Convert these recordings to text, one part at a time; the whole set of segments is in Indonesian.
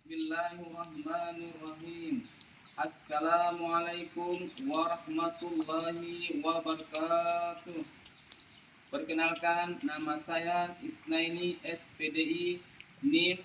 Bismillahirrahmanirrahim. Assalamualaikum warahmatullahi wabarakatuh. Perkenalkan, nama saya Isnaini SPDI NIM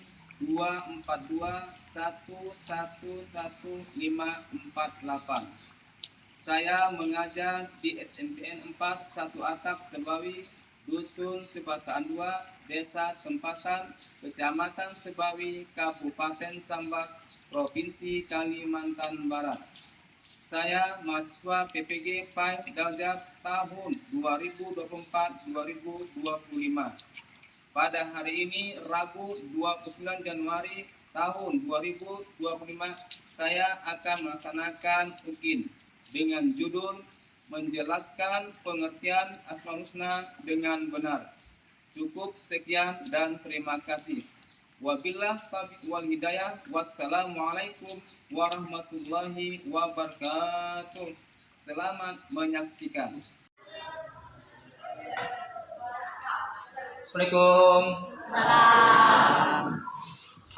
242111548. Saya mengajar di SMPN 4 Satu Atap Sebawi, Dusun Sebataan 2, Desa Tempatan, Kecamatan Sebawi, Kabupaten Sambas, Provinsi Kalimantan Barat. Saya mahasiswa PPG PAI Daljat tahun 2024-2025. Pada hari ini, Rabu 29 Januari tahun 2025, saya akan melaksanakan UKIN dengan judul menjelaskan pengertian Asmaul Husna dengan benar. Cukup sekian dan terima kasih. Wabillah taufiq wal hidayah. Wassalamualaikum warahmatullahi wabarakatuh. Selamat menyaksikan. Assalamualaikum. Salam.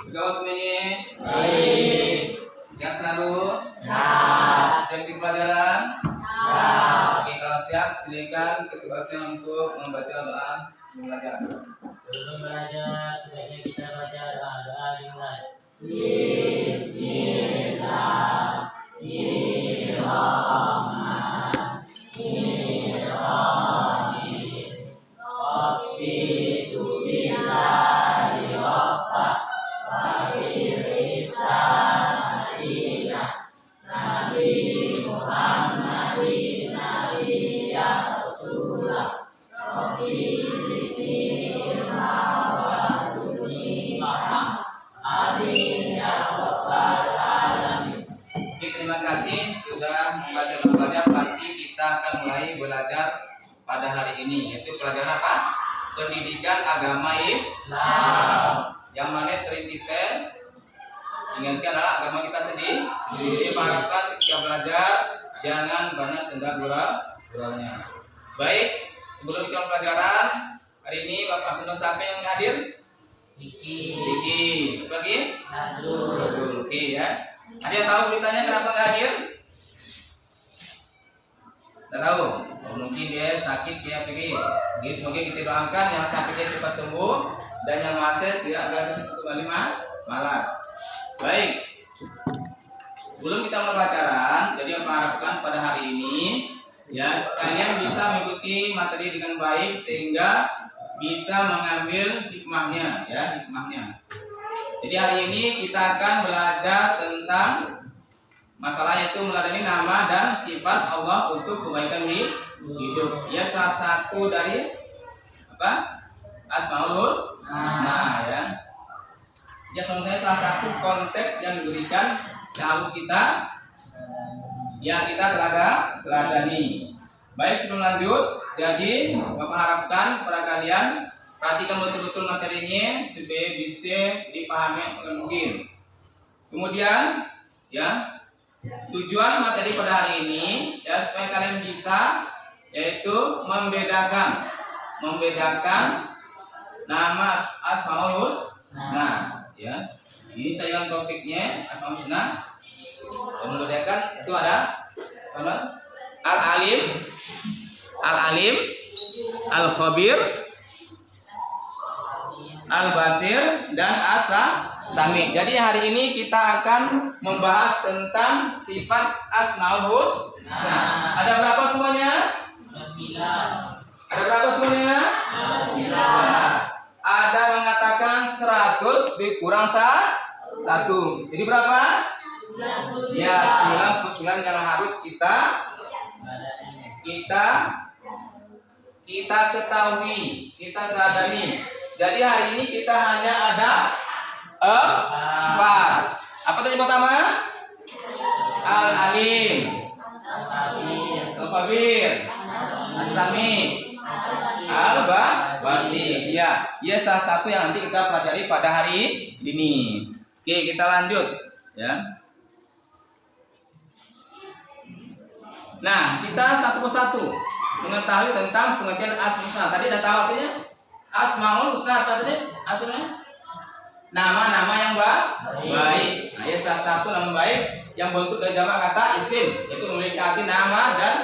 Bagaimana semuanya? Baik. Siap selalu? Ya. Siap di pelajaran? Ya. Oke, kalau siap silakan ketugasnya untuk membaca doa belajar. Sebelum belajar, sebaiknya kita baca doa dimulai. Bismillahirrahmanirrahim. Rabbitu billahi rabba wa birisalatina Nabi Muhammadin Nabiya Rasulullah Rabbi Terima kasih sudah membaca belajar. Nanti kita akan mulai belajar pada hari ini, yaitu pelajaran apa? Pendidikan agama Islam. Yang mana sering kita ingatkan adalah agama kita sendiri. Jadi harapkan ketika belajar jangan banyak senda guraunya. Baik, sebelum kita pelajaran hari ini, Bapak sudah sampai yang hadir? Diki sebagai Nazrul. Oke ya. Ada yang tahu beritanya kenapa nggak hadir? Tidak tahu. Oh, mungkin dia sakit ya pergi. Jadi semoga kita doakan yang sakitnya cepat sembuh dan yang masih tidak akan kembali malas. Baik. Sebelum kita mulai pelajaran, jadi yang harapkan pada hari ini ya kalian bisa mengikuti materi dengan baik sehingga bisa mengambil hikmahnya ya, hikmahnya. Jadi hari ini kita akan belajar tentang masalah yaitu meladeni nama dan sifat Allah untuk kebaikan hidup. Ya, salah satu dari apa? Asmaul Husna ya. Ya, sebenarnya salah satu konteks yang diberikan yang harus kita teladani. Baik, sebelum lanjut, jadi Bapak harapkan pada kalian perhatikan betul-betul materinya supaya bisa dipahami mungkin. Kemudian, ya, tujuan materi pada hari ini ya supaya kalian bisa yaitu membedakan nama Asmaul Husna. Ya, ini saya topiknya Asmaul Husna. Membedakan itu ada apa? Al-Alim, Al-Khabir, Al-Basir, dan As-Sami. Jadi hari ini kita akan membahas tentang sifat Asmaul Husna. Ada berapa semuanya? 9. Ada berapa semuanya? 9. Ada mengatakan 100 dikurang 1. Jadi berapa? 99. Ya, 99 yang harus kita ketahui, kita teladani. Jadi hari ini kita hanya ada 4. Apa tadi pertama? Al-Alim, Al-Khabir, As-Sami, Al-Basir. Ya, salah satu yang nanti kita pelajari pada hari ini. Oke, kita lanjut ya. Nah, kita satu persatu mengetahui tentang pengertian Asmaul Husna. Tadi udah tahu artinya? Asmaul Husna apa tadi? Artinya? nama-nama yang baik. Nah, ya salah satu nama baik yang bentuk dari jamak kata isim, yaitu memiliki arti nama dan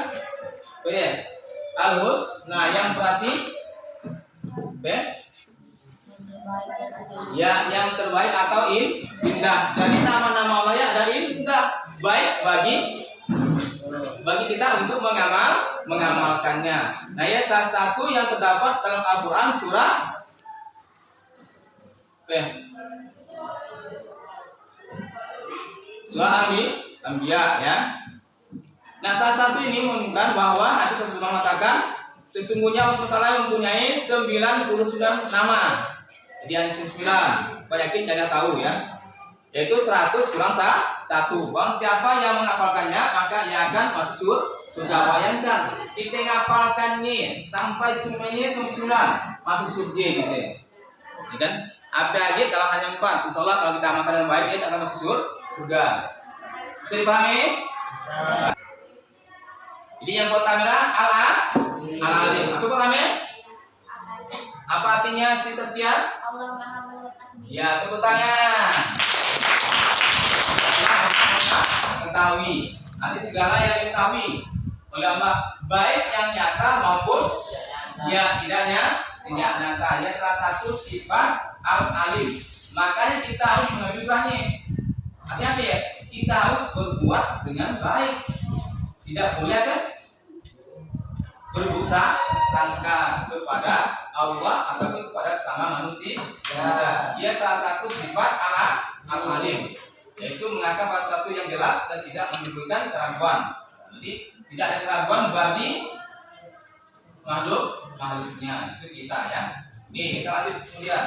al-husna yang berarti ya yang terbaik atau indah. Jadi nama-nama Allah ya ada indah, baik bagi kita untuk mengamalkannya. Nah, ya salah satu yang terdapat dalam Al-Qur'an surah surah Al-Anbiya ya. Nah, salah satu ini menunjukkan bahwa hadis Rasulullah mengatakan sesungguhnya Allah SWT mempunyai 99 nama. Jadi hanya 9. Yakin jangan tahu ya. Yaitu 100 kurang 1. Barang siapa yang menghafalkannya maka ia akan masuk surga. Bayangkan kita ngapalkannya sampai semuanya 9 masuk surga gitu. Ya kan? Apalagi kalau hanya 4. Insyaallah kalau kita amalkan dengan baik dia akan masuk surga. Bisa dipahami? Jadi yang pertama al-alim. Apa pertama? Apa artinya si Saskia? Allah Maha Mengetahui. Ya, tepuk tangan. Mengetahui. Arti segala yang diketahui oleh Allah, baik yang nyata maupun ya tidak nyata. Ya salah satu sifat al-alim. Makanya kita harus mengajukannya. Artinya apa ya? Kita harus berbuat dengan baik. Tidak boleh apa? Berbusa sangka kepada Allah ataupun kepada sama manusia. Ia salah satu sifat al-alim, yaitu mengatakan pada sesuatu yang jelas dan tidak menimbulkan keraguan. Jadi tidak ada keraguan bagi makhluknya. Itu kita ya. Nih kita lanjut kemudian.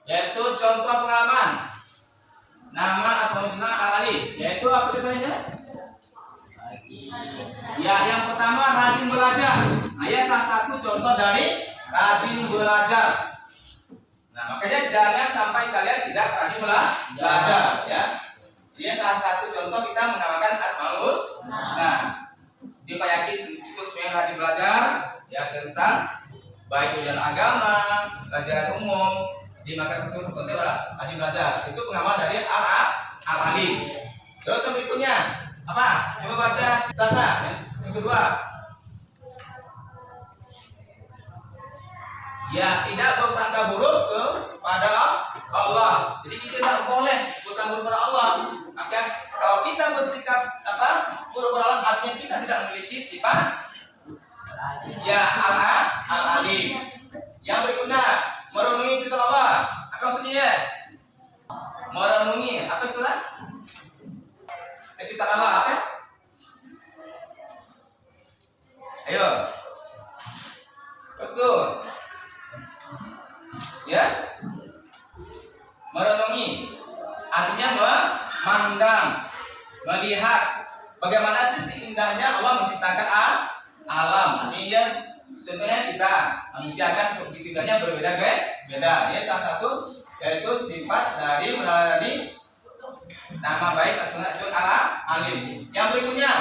Yaitu contoh pengalaman. Nama Asmaul Husna al-Alim, yaitu apa contohnya? Ya, yang pertama rajin belajar. Nah, ya salah satu contoh dari rajin belajar. Nah, makanya jangan sampai kalian tidak rajin belajar ya. Dia salah satu contoh kita menamakan Asmaul Husna. Dia Pak yakin sikut semua yang rajin belajar ya tentang baik ujian agama, pelajaran umum. Di maka satu adalah rajin belajar. Itu pengamal dari al-alim. Terus yang berikutnya apa? Coba baca Sasa. Yang kedua. Ya, tidak bersangka buruk kepada Allah. Jadi kita tidak boleh bersangka buruk kepada Allah. Maka kalau kita bersikap buruk kepada Allah, artinya kita tidak memiliki sifat ya al-alim. Yang berikutnya merenungi ciptaan Allah. Apa maksudnya ya? Merenungi apa istilah? Ciptaan Allah apa? Ayo. Terus tuh. Ya. Merenungi artinya memandang, melihat bagaimana sih indahnya Allah menciptakan alam. Artinya contohnya kita manusia kan indahnya berbeda-beda. Ini salah satu yaitu sifat dari nama baik Asmaul al-Alim. Yang berikutnya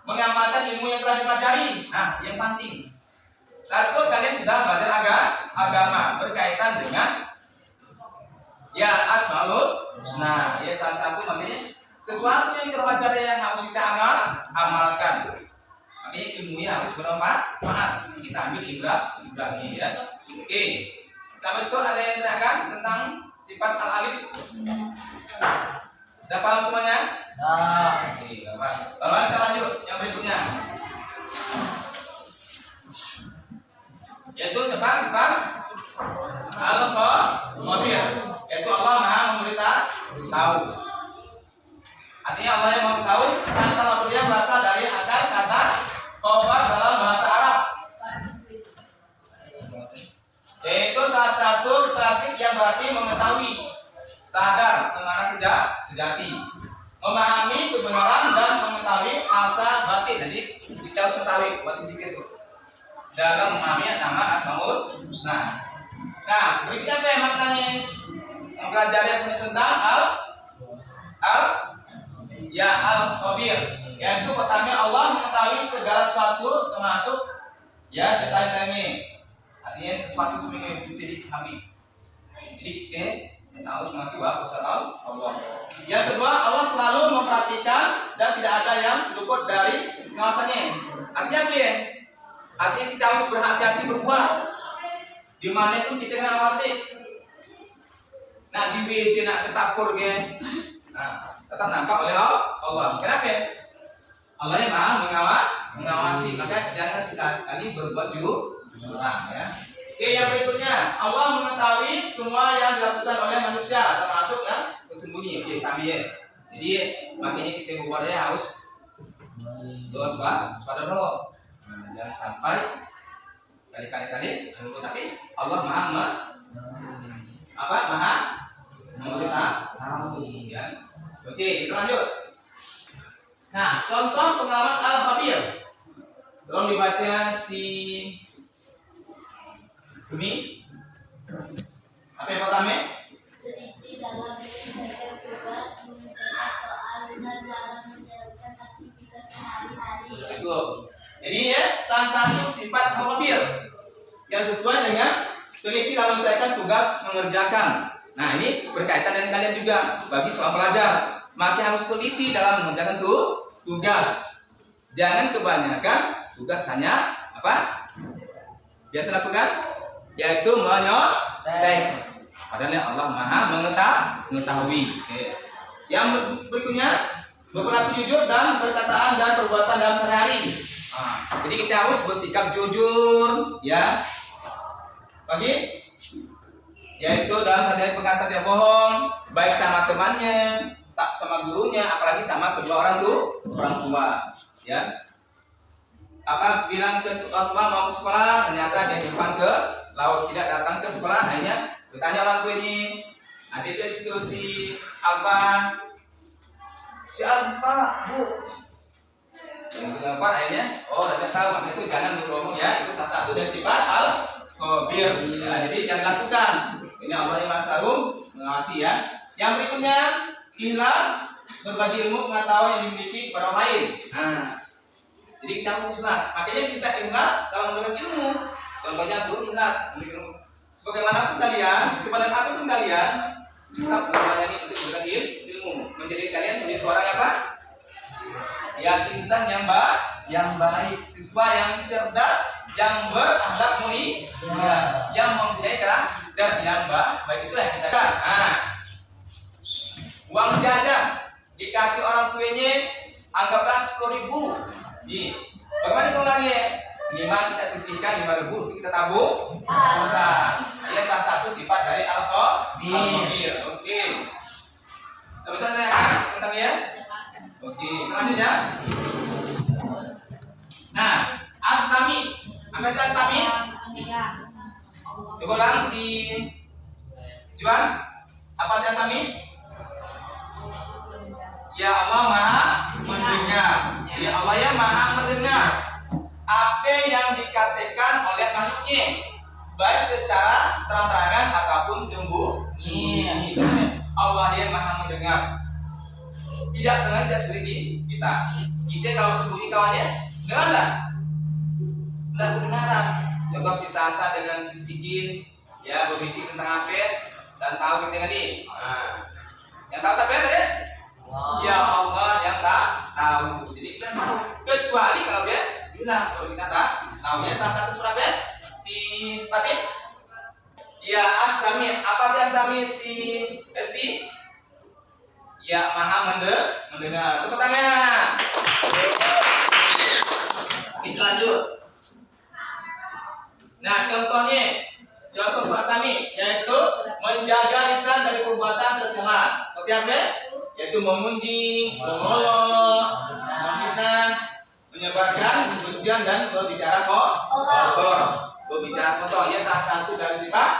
mengamalkan ilmu yang telah dipelajari. Nah, yang penting satu kalian sudah belajar agama berkaitan dengan ya Asmaul Husna. Ya salah satu makanya sesuatu yang terpelajari yang harus kita amalkan. Makanya ilmunya harus bermanfaat. Kita ambil ibrahnya ya. Oke. Sampai situ ada yang tanyakan tentang sifat al-alim? Sudah paham semuanya? Oke, gampang. Lalu kita lanjut yang berikutnya. Yaitu sifat al-khabir. Yaitu Allah Maha memberitahu. Artinya Allah yang memberitahu. Kata khabirnya berasal dari akar kata khabar dalam bahasa Arab. Yaitu salah satu klasik yang berarti mengetahui, sadar, kemana sejati, memahami kebenaran dan mengetahui asa batin. Jadi bicara mengetahui batin itu dalam memahami nama Asmaul Husna. Nah, berikutnya apa yang maknanya? Mempelajari tentang al-khabir, yaitu pertama Allah mengetahui segala sesuatu termasuk ya detail-detailnya. Artinya sesuatu yang bisa dipahami. Jadi kita harus mengerti bahwa Allah. Yang kedua, Allah selalu memperhatikan dan tidak ada yang luput dari pengawasannya. Artinya apa ya? Artinya kita harus berhati-hati berbuat. Di mana itu kita kena awasi. Nah di WC nak ketapur ke, nah tetap nampak oleh Allah. Kenapa? Allah yang maha mengawasi, maka jangan sekali-sekali berbuat curang ya. Oke, yang berikutnya, Allah mengetahui semua yang dilakukan oleh manusia, termasuk yang tersembunyi. Oke, sami ya. Jadi makanya kita berbuatnya harus waspada dulu. Nah, jangan sampai kali-kali tapi Allah maha mengetahui ya. Oke, kita lanjut. Nah, contoh pengalaman Al-Khabir. Tolong dibaca si Bumi. Apa yang pertama? Teliti dalam menyelesaikan tugas, mengerjakan soal, dan dalam menjalankan aktivitas sehari-hari. Cukup. Jadi ya, salah satu sifat Al-Khabir yang sesuai dengan teliti dalam menyelesaikan tugas mengerjakan. Nah, ini berkaitan dengan kalian juga bagi seorang pelajar. Maka harus teliti dalam mengerjakan tugas. Jangan kebanyakan tugas hanya apa? Biasa lakukan, yaitu menyontek. Padahal Allah Maha mengetahui. Oke. Yang berikutnya, berperilaku jujur dan perkataan dan perbuatan dalam sehari-hari. Nah, jadi kita harus bersikap jujur, ya. Bagi yaitu dalam sehari-hari perkataan yang bohong, baik sama temannya, tak sama gurunya, apalagi sama kedua orang tua, ya. Apa bilang ke orang tua mau ke sekolah, ternyata dia nyimpan ke laut, tidak datang ke sekolah, akhirnya bertanya orang tua ini, adik itu si apa, bu, yang apa akhirnya, oh tidak tahu, makanya itu jangan berbohong ya, itu salah satu dari sifat Al-Khabir. Ya, jadi jangan lakukan. Ini Allah yang Maha mengawasi ya. Yang berikutnya, ikhlas berbagi ilmu pengetahuan yang dimiliki kepada orang lain. Nah, jadi kita harus ikhlas. Makanya kita ikhlas dalam memberikan ilmu. Contohnya guru ikhlas memberikan ilmu. Sebagaimanapun kalian, sebanyak apapun kalian, tetap melayani untuk memberikan ilmu. Menjadi kalian menjadi seorang apa? Ya, insan yang baik, siswa yang cerdas, yang berakhlak mulia, yang mempunyai karakter yang baik. Itulah yang kita katakan. Nah, uang jajan dikasih orang tuanya, anggaplah 10.000. Bagaimana pengulangnya? Minimal kita sisihkan 5.000 untuk kita tabung. Ini salah satu sifat dari Al-Khabir. Oke. Sebentar saya tentang ya. Oke, selanjutnya. Nah, As-Sami. Apa itu As-Sami? Coba ulang si Juan. Apa itu As-Sami? Ya Allah Maha mendengar. Ya Allah ya Maha mendengar apa yang dikatakan oleh makhluknya, baik secara terang-terangan ataupun sembunyi. Allah yang Maha mendengar. Tidak dengar tidak seperti kita. Kita kalau sembunyi kawannya, dengarlah. Tidak kebenaran. Contoh si Sasa dengan si Sikin, ya berbisik tentang apa dan tahu kita ini. Nah, yang tahu siapa ya? Ya Allah yang tak tahu. Jadi kita tahu. Kecuali kalau dia bilang, kalau kita tak tahu. Ya salah satu surat ya si Fatih. Ya As-Sami. Apa dia As-Sami si Esti? Ya Maha mendengar. Tepuk tangan. Kita lanjut. Nah, contoh surat Sami yaitu menjaga lisan dari perbuatan tercela. Seperti apa? Yaitu memuji, mengolok, memfitnah, menyebarkan kebencian dan berbicara kotor. Berbicara kotor ya salah satu dari sifat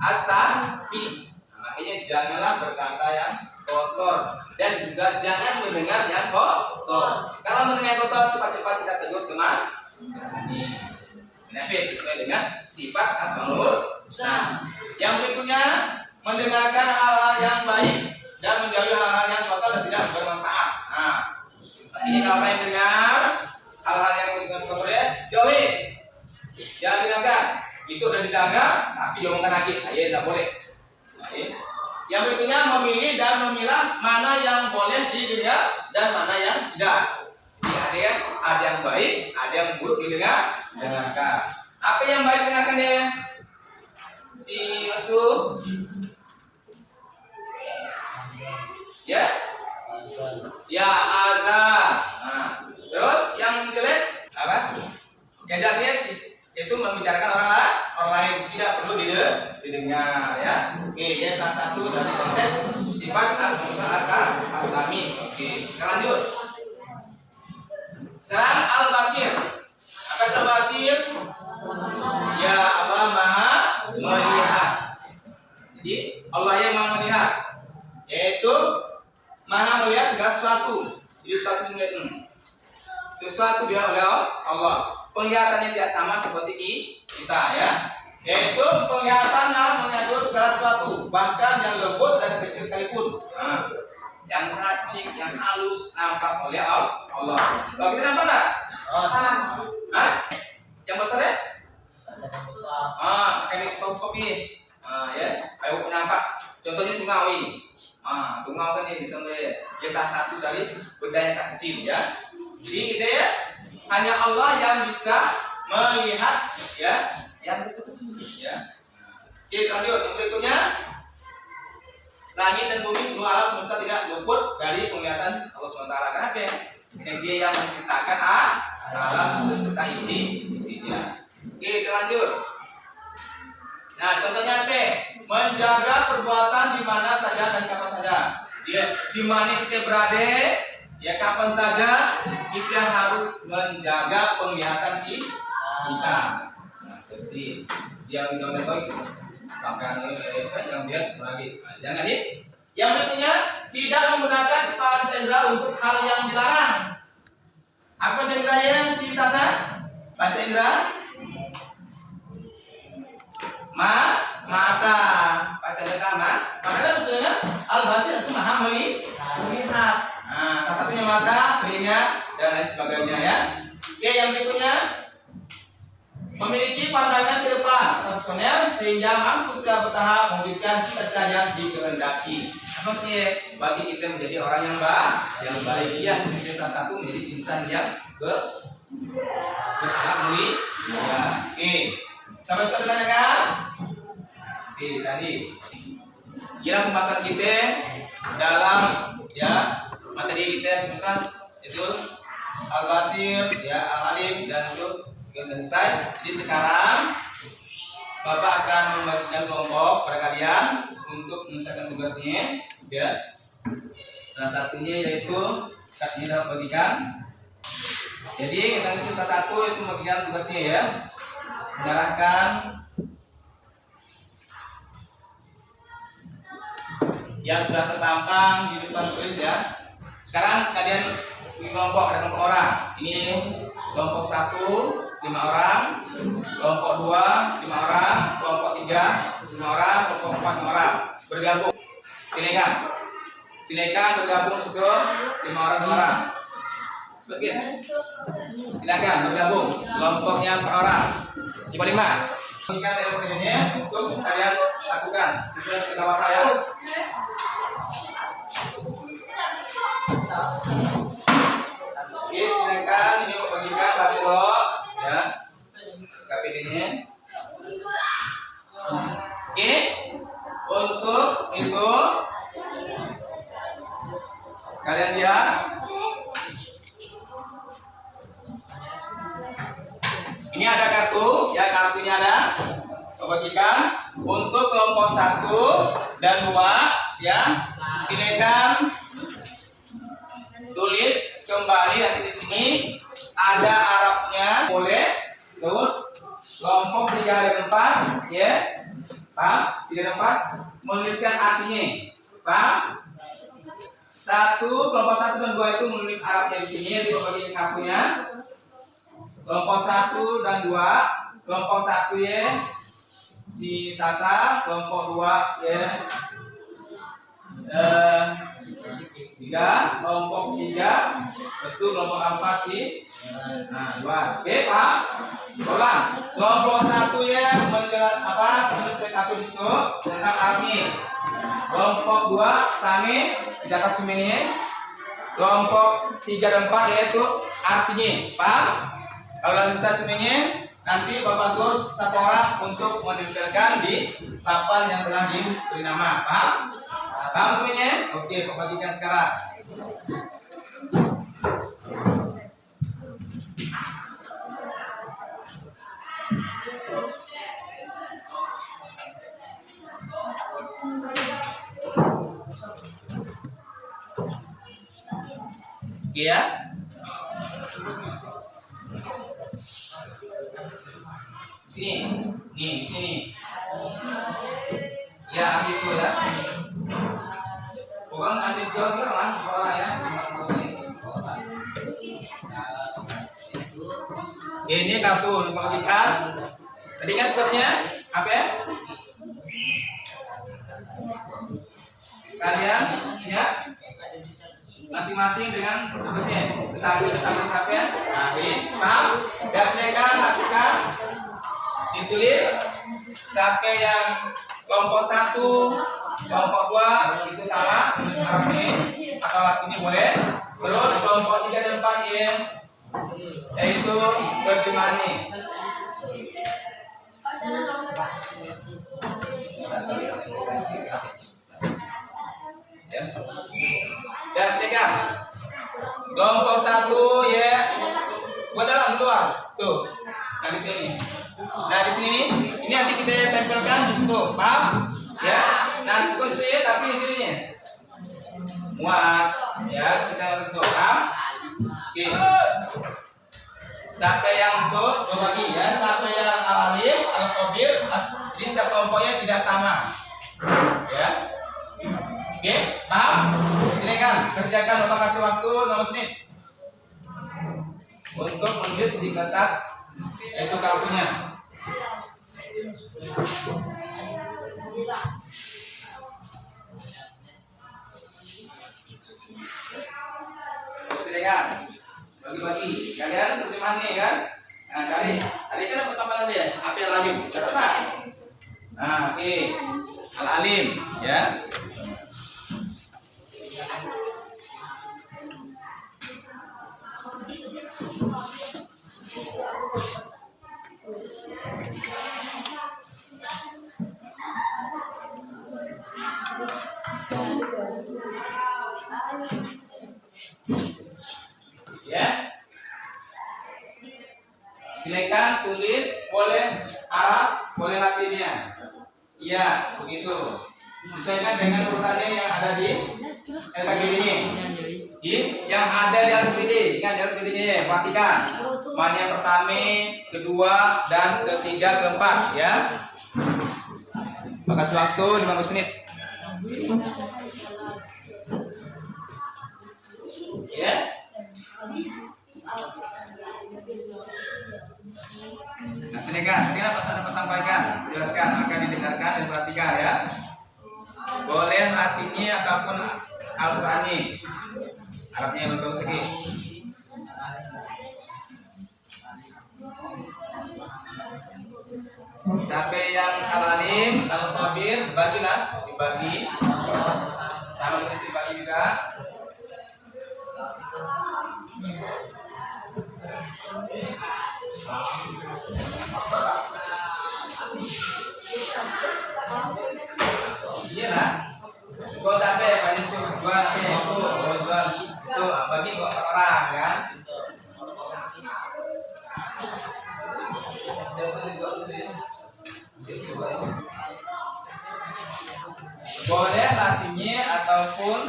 As-Sami. Makanya janganlah berkata yang kotor dan juga jangan mendengar yang kotor. Kalau mendengar kotor cepat-cepat kita tegur teman. Kenapa? Sesuai dengan sifat Asmaul Husna. Yang berikutnya mendengarkan hal-hal yang baik dan menjauhi hal-hal yang kotor dan tidak bermanfaat. Nah, ini kalau yang dengar hal-hal yang kotor ya jauhi, jangan dengarkan. itu udah dijaga, tapi diomongkan lagi. Ayo, tidak boleh. Ayo. Yang berikutnya memilih dan memilah mana yang boleh didengar dan mana yang tidak. Jadi ada yang baik, ada yang buruk dengarkan. Apa yang baik dengarkan ya? Si Yusuf. Ya. Ya azan. Nah, terus yang jelek apa? Yang jelek itu membicarakan orang lain, tidak perlu didengar ya. Oke, ya salah satu dari konteks sifat as-sami. Oke, kita lanjut. Sekarang al-basir. Apa itu al-basir? Ya Allah Maha melihat. Jadi Allah yang Maha melihat, yaitu Maha melihat segala sesuatu. Jadi sesuatu dia oleh Allah. Penglihatannya tidak sama seperti kita ya. Yaitu penglihatannya mengatur segala sesuatu, bahkan yang lembut dan kecil sekalipun. Nah, yang racik, yang halus nampak oleh Allah. Kalau kita nampak enggak? Hah? Yang besar ya? Pakai mikroskopi. Ya, ayo nampak. Contohnya tungawi. Tungau kan ini dia salah satu dari benda yang sangat kecil ya. Jadi kita ya hanya Allah yang bisa melihat ya yang kecil ya. Oke, lanjut yang berikutnya. Langit dan bumi semua alam semesta tidak luput dari penglihatan Allah SWT. Kenapa? Ini dia yang menciptakan alam semesta isinya. Oke, kita lanjut. Nah, contohnya apa? Menjaga perbuatan di mana saja dan kapan saja. Dia di mana kita berada, ya kapan saja kita harus menjaga penglihatan kita. Nah, seperti yang udah baik sampai yang lihat lagi. Nah, jangan nih. Yang berikutnya tidak menggunakan panca untuk hal yang dilarang. Apa panca inderanya si Sasa? Panca indera? Mata. Panca indera mata kan maksudnya al-basir itu Maha melihat. Nah, salah satunya mata, telinga dan lain sebagainya ya. Oke, yang berikutnya memiliki pandangan ke depan atau visioner sehingga mampu secara bertahap mewujudkan cita-cita yang dikehendaki. Maksudnya bagi kita menjadi orang yang baik ya, menjadi salah satu menjadi insan yang bertahap mulia. Oke, sampai sudah ditanyakan? Oke, Sandi. Kira pembahasan kita dalam ya materi kita semesta itu al-basir ya al-alim dan itu selesai. Jadi sekarang Bapak akan membagikan kelompok pada kalian untuk menyelesaikan tugasnya ya. Salah satunya yaitu kita bagikan. Jadi kita itu salah satu itu membagikan tugasnya ya. Menyerahkan yang sudah tertampang di depan tulis ya. Sekarang kalian di kelompok ada kelompok orang. Ini kelompok 1 5 orang, kelompok 2 5 orang, kelompok 3 5 orang, kelompok 4 5 orang. Bergabung. Silakan bergabung situ 5 orang. Terus silakan bergabung kelompoknya per orang. Coba 5. Berikan ilmu-ilmunya untuk kalian lakukan. Sudah kita bapak ya. Oke, silakan ini bagikan Pak ya. KPD ini. Oke. Untuk itu kalian lihat. Ini ada kartu, ya kartunya ada. Bagikan untuk kelompok 1 dan 2 ya. Silakan tulis kembali nanti di sini ada Arabnya boleh. Terus kelompok 3 dan 4 ya. Paham? 3 dan 4 menuliskan artinya. Paham? Kelompok 1 dan 2 itu menulis Arabnya di sini di bagian kartunya. Kelompok 1 dan 2, kelompok 1 ya si Sasa, kelompok 2 ya 3, kelompok 3, terus itu kelompok 4 si 2. Oke Pak, ulang. Kelompok 1 ya 1 di situ tentang Arabnya. Kelompok 2 Sami dicatat semuanya. Kelompok 3 dan 4 yaitu artinya. Paham? Kalau sudah bisa semuanya, nanti Bapak suruh 1 orang untuk menempelkan di papan yang telah diberi nama. Paham? Paham semuanya? Oke, Bapak bagikan sekarang. Oke ya. Sini, nih di sini. Ya, gitu ya. Bukan ambil jauh kan, orang ya. Ini kartu, Bapak lihat. Tadi kan tugasnya apa ya? Kalian ya masing-masing dengan tugasnya. Sampai ya. Nah, ini paham? Biasakan, lakukan, ditulis. Sampai yang kelompok 1, kelompok 2 itu sama, tulis Arabnya atau Latinnya boleh. Terus kelompok 3 dan 4 ya, yaitu terjemahannya. Ya, silakan. Kelompok 1 ya, buat dalam keluar. Tuh. Nah di sini. Nah di sini nih, ini nanti kita tempelkan di situ, paham? Ya. Nah kursi tapi di sini muat, ya kita harus paham. Oke. Sampai yang untuk berbagi ya, sampai yang al-alim, al-khabir, jadi setiap kelompoknya tidak sama. Ya. Oke, paham? Silakan kerjakan, Bapak kasih waktu 6 menit untuk menulis di kertas itu kartunya. Silakan bagi-bagi. Kalian terjemahan nih kan? Nah, cari. Tadi kan bersama nanti ya. Apa al-alim? Coba. Nah, oke. Al-alim, ya. Ya. Silakan tulis, boleh Arab, boleh Latinnya. Iya, begitu. Sesuaikan dengan urutannya yang ada di LKPD ini. Yang ada di LKPD, ingat LKPD-nya ya, perhatikan. Mana yang pertama, kedua, dan ketiga, keempat, ya. Makasih waktu 15 menit. Ya. Nah, silakan. Ini dapat sampaikan, jelaskan, akan didengarkan dan perhatikan ya. Boleh Latinnya ataupun Al-Qur'annya. Arabnya yang lebih bagus lagi. Sampai yang al-alim, al-khabir, bagilah, dibagi. Sama seperti dibagi juga. Iya lah. Gua capek, banyak tuh, gua capek itu, tuh, bagi gua per orang kan. Boleh Latinnya ataupun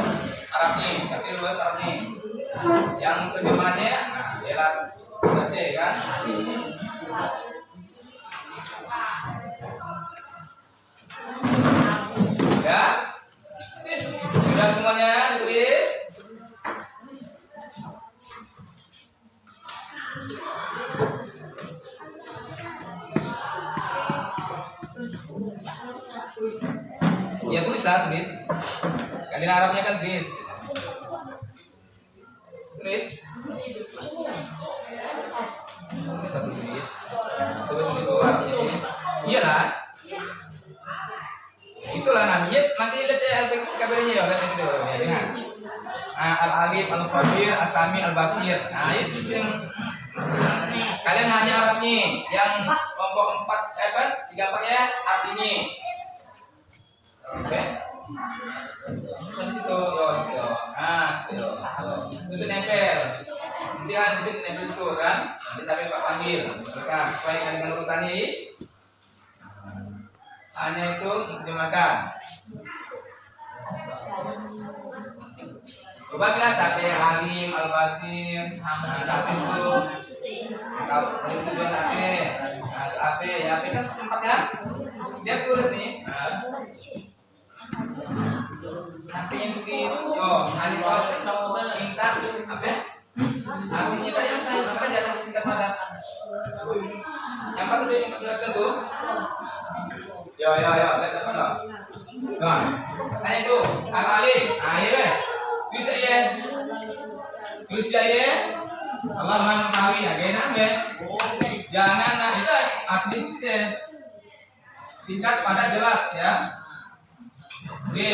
Arabnya, tapi luas Arabnya. Yang terjemahannya, nah, ialah bahasa kan. Ya, sudah semuanya ditulis. Ya tulis lah, tulis. Kalian Arabnya kan tulis. Tulis. Tulis satu tulis. Coba tulis dua Arabnya ini. Iyalah. al-basir. Nah, itu yang kalian hanya Arabnya yang kelompok 3 pakai artinya. Oke. Sampai situ, yo. Nah, situ. Itu nempel. Nanti kan itu nempel situ kan. Nanti sampai Pak panggil. Mereka sesuaikan dengan urutan ini. Hanya itu dimakan. Coba kita sate halim, al-basir, sate itu. Kalau itu juga sate. Sate, ya kan sempat ya. Dia turun nih. Pintis, hari tahu intan, apa? Artinya tadi apa? Siapa jatuh singkat padat? Yang paling udah jelaskan tuh. Yo, lihat apa dong? Nah, itu al-alim. Nah, iya. Bisa ya. Terus ya. Allah Maha mengetahui. Nah, kayak nama. Jangan nah itu artinya sudah singkat padat jelas ya. Oke.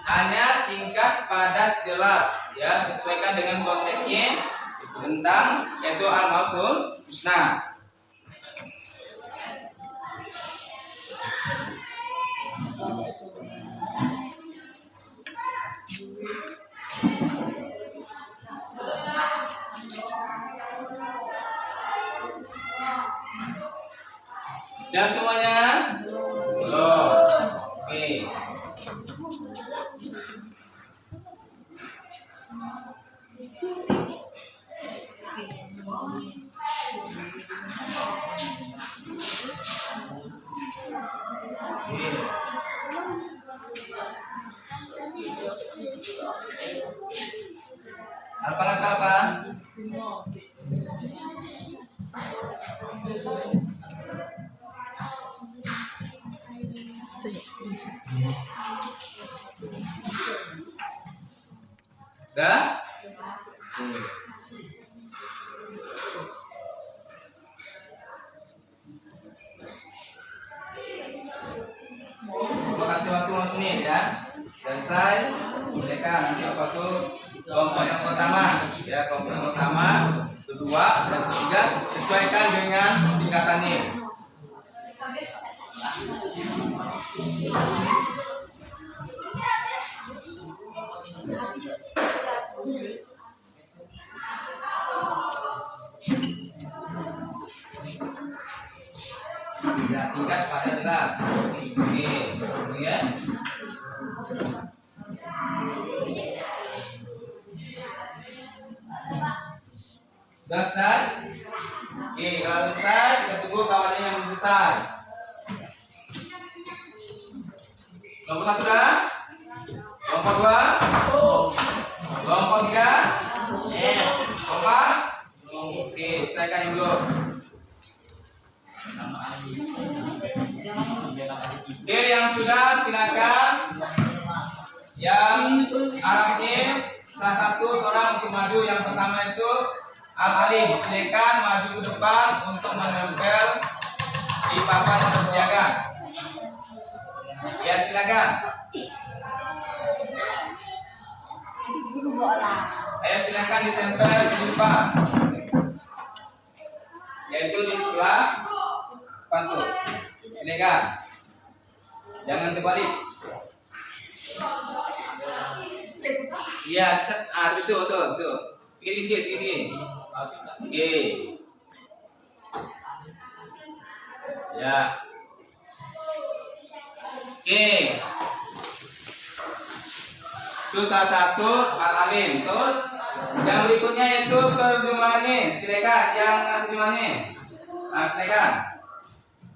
Hanya singkat padat jelas ya, sesuaikan dengan konteksnya tentang yaitu al-mausul husna. Dan semuanya belum. Oke. Apa? Dah? Kasih waktu 5 menit ya. Selesai. Mereka nanti masuk kelompok yang pertama. Ya, kelompok yang pertama, kedua, dan ketiga sesuaikan dengan tingkatannya. Ya, singkat pada jelas. Oke, kemudian sudah selesai? Oke, kalau selesai kita tunggu kawannya yang belum selesai. Kelompok 1 dah? Kelompok 2? Kelompok 3? Kelompok? Oke, selesaikan yang belum. Oke, yang sudah silakan. Yang Arabnya salah satu seorang untuk maju. Yang pertama itu al-alim. Silakan maju ke depan untuk menempel di papan yang disediakan. Ya, silakan. Ayo silakan ditempel di depan. Yaitu di sebelah pantul. Silakan. Jangan terbalik. Iya, itu betul. Sikit. Oke. Ya. Oke. Itu salah satu al-alim. Terus yang berikutnya itu terjemahannya. Silakan yang terjemahannya. Nah, silakan.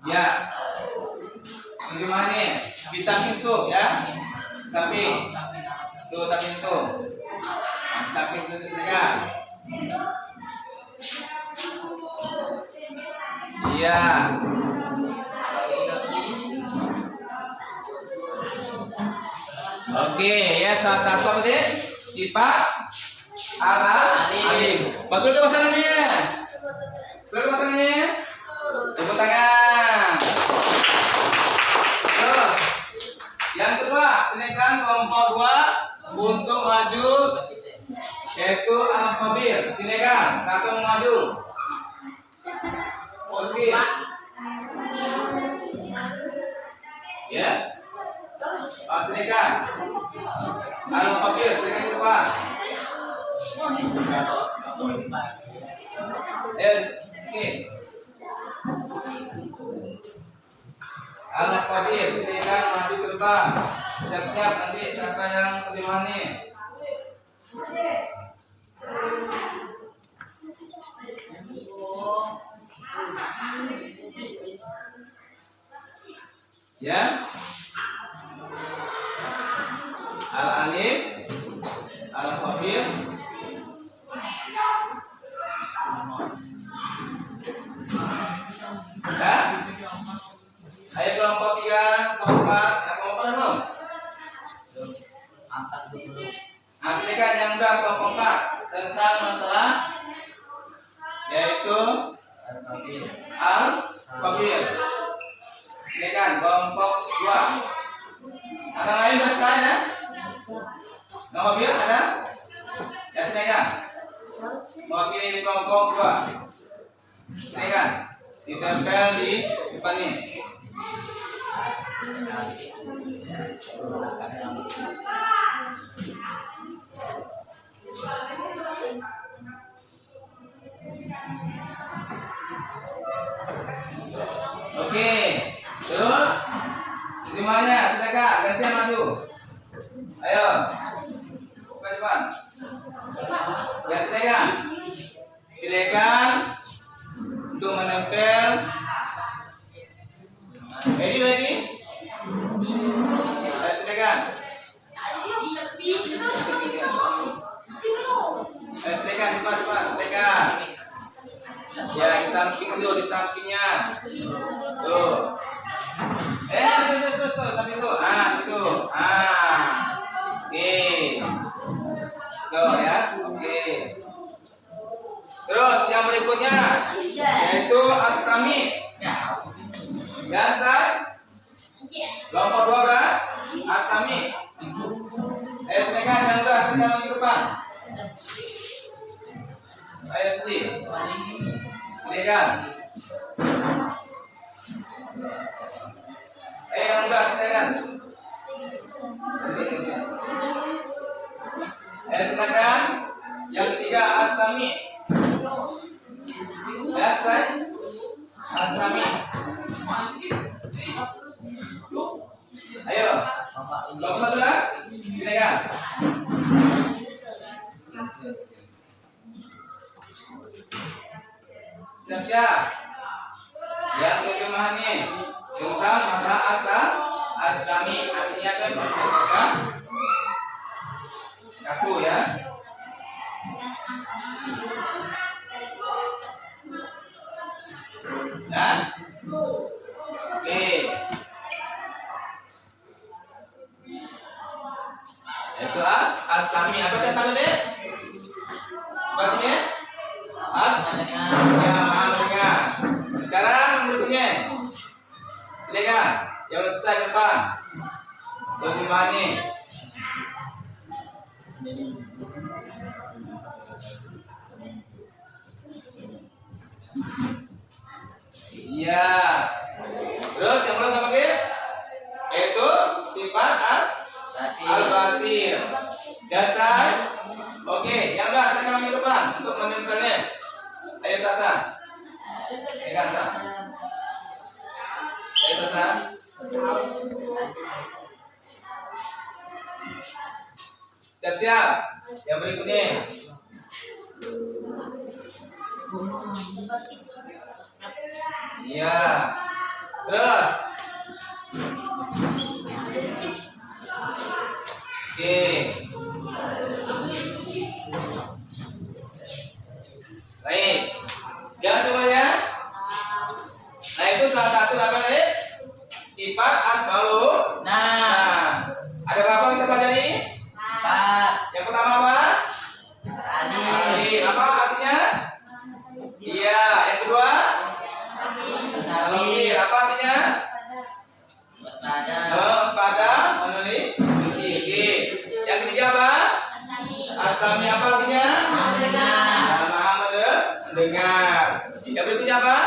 Ya. Terjemahannya di samping itu ya. Samping. Tuh samping itu. Samping itu silakan. Iya. Oke, ya salah satu apa deh? Sifat alim. Betul ke pasangannya? Betul ke pasangannya? Tepuk tangan. Terus, yang kedua, silakan kelompok 2 untuk maju, yaitu al-khabir. Silakan, satu maju. Oke. Ya. Silakan. Al-khabir, silakan kedua. Oke. Al-Qadir, silakan maju ke depan. Siap-siap nanti siapa yang terima nih. Ya. Al-Alim, Al-Khabir. Ya. Ayo kelompok 3, kelompok 4, kelompok 6. Silakan yang udah kelompok 4 tentang masalah yaitu al-khabir. Silakan kelompok 2. Ada lain bersalah ya? Al-khabir ada? Ya silakan. Mewakili kelompok 2. Silakan ditempel di depan ini. Oke, terus semuanya silakan gantian maju. Ayo, ke depan. Ya silakan. Silakan untuk menempel. Ready? Ayo silakan. Ayo silakan depan, silakan. Ya di samping tuh, di sampingnya. Tuh. Terus samping tuh. Situ. Oke. Tuh ya. Oke. Terus yang berikutnya yaitu as-sami. Biasa. Kelompok 2 udah. As-sami. Silakan yang udah silakan ke depan. Ayo sih. Silakan. Yang udah silakan. Silakan. Yang ketiga as-sami. Biasa. As-sami. Ayo. Kelompok 1 lah. Silakan. Siap-siap. Yang terjemahan nih tentang masalah as-sami, artinya kan kaku ya. Nah, oke. Itu as-sami. Apa itu as-sami deh? Artinya ya, sekarang berikutnya silakan yang selesai ke depan terjemahannya. Iya. Terus yang belum apa yaitu sifat al-basir. Dasar. Oke, yang udah silakan ke depan untuk menempelnya. Ayo Sasa. Silakan Sasa. Ayo Sasa. Siap-siap. Yang berikutnya. Iya. Terus. Oke. Baik. Ya semuanya. Nah itu salah satu apa nih? Sifat asmaul. Nah, ada berapa kita pelajari? tadi? Empat. Yang pertama apa? Alif. Alif. Apa artinya? Iya. Yang kedua? Alif. Apa artinya? Waspada. Waspada, meneliti. Yang ketiga apa? Asami. Apa artinya? Maha mendengar. Yang berikutnya apa?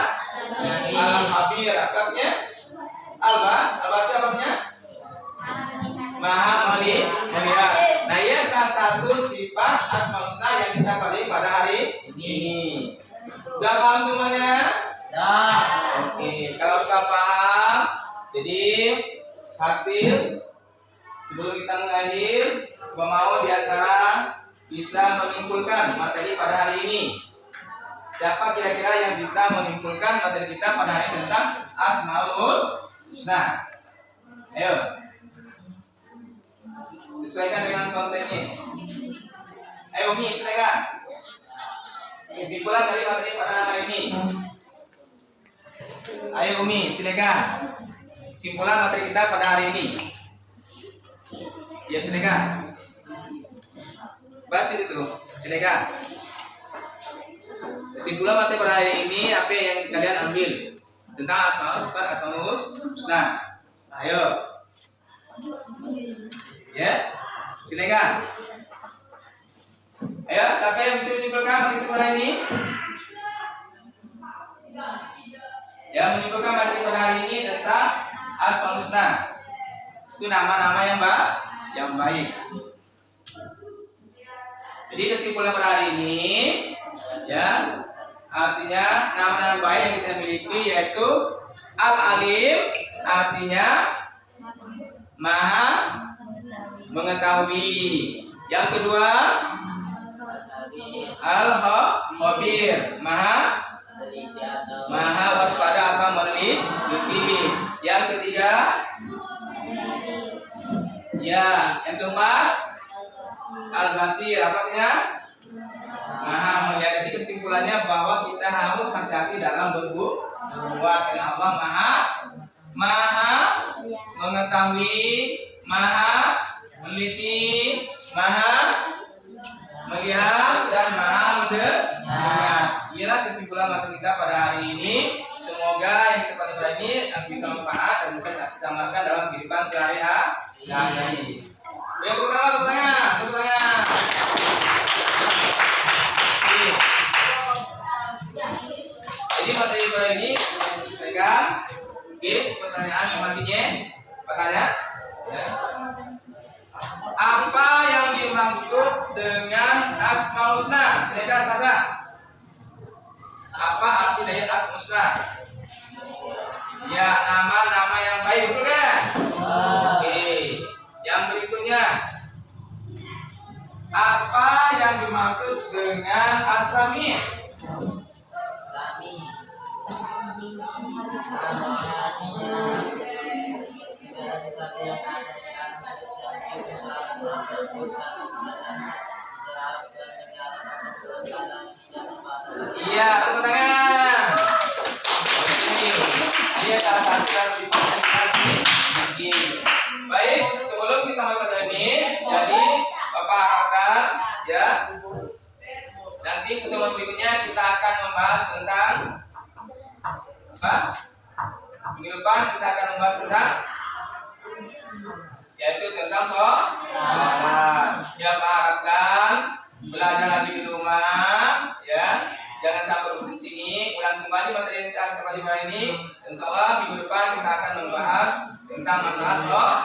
Al-Habir. Apa artinya? Apa artinya? Maha melihat. Nah, ya salah satu sifat Asmaul Husna yang kita pelajari pada hari ini. Sudah paham semuanya? Dah. Oke, kalau sudah paham, jadi hasil sebelum kita mengakhir, coba mau diantara bisa menyimpulkan materi pada hari ini. Siapa kira-kira yang bisa menyimpulkan materi kita pada hari ini tentang Asmaul Husna? Ayo. Sesuaikan dengan kontennya. Ayo Umi, silakan. Kesimpulan dari materi pada hari ini. Ayo Umi, silakan. Kesimpulan materi kita pada hari ini. Ya, silakan. Baca itu, silakan. Kesimpulan materi pada hari ini apa yang kalian ambil tentang Asmaul Husna? Ayo. Ya, silakan. Ayo, siapa yang bisa menyimpulkan materi pada hari ini? Ya, menyimpulkan materi pada hari ini tentang Asmaul Husna. Itu nama-nama yang baik. Jadi kesimpulan pada hari ini, ya, artinya nama-nama baik yang kita miliki yaitu Al-Alim, artinya Maha mengetahui. Yang kedua, Al-Habir, Maha waspada atau meneliti. Yang ketiga, ya, yang keempat, Al-Basir, apa artinya? Maha melihat. Jadi kesimpulannya bahwa kita harus hati-hati dalam berbuat karena Allah Maha mengetahui, Maha meneliti, Maha melihat, dan Maha mendengar. Inilah kesimpulan materi kita pada hari ini. Semoga yang kita pelajari pada ini bisa bermanfaat dan bisa kita amalkan dalam kehidupan sehari-hari. Yang pertama, tepuk tangan. Jadi materi pada ini selesaikan. Oke, pertanyaan selanjutnya. Pertanyaan. Ya. Apa yang dimaksud dengan Asmaul Husna? Silakan Tata. Apa arti dari Asmaul Husna? Ya, nama-nama yang baik, betul kan? Oke. Yang berikutnya, apa yang dimaksud dengan Asami? Iya, tepuk tangan. Oke. Dia salah satu yang lagi. Baik, sebelum kita mulai pada ini, jadi Bapak harapkan ya nanti pertemuan berikutnya kita akan membahas tentang apa? Minggu depan kita akan membahas tentang yaitu tentang sholat. Ya, Pak harapkan belajar lagi di rumah ya. Jangan sampai di sini, ulang kembali materi yang kita akan pelajari ini. Insya Allah minggu depan kita akan membahas tentang masalah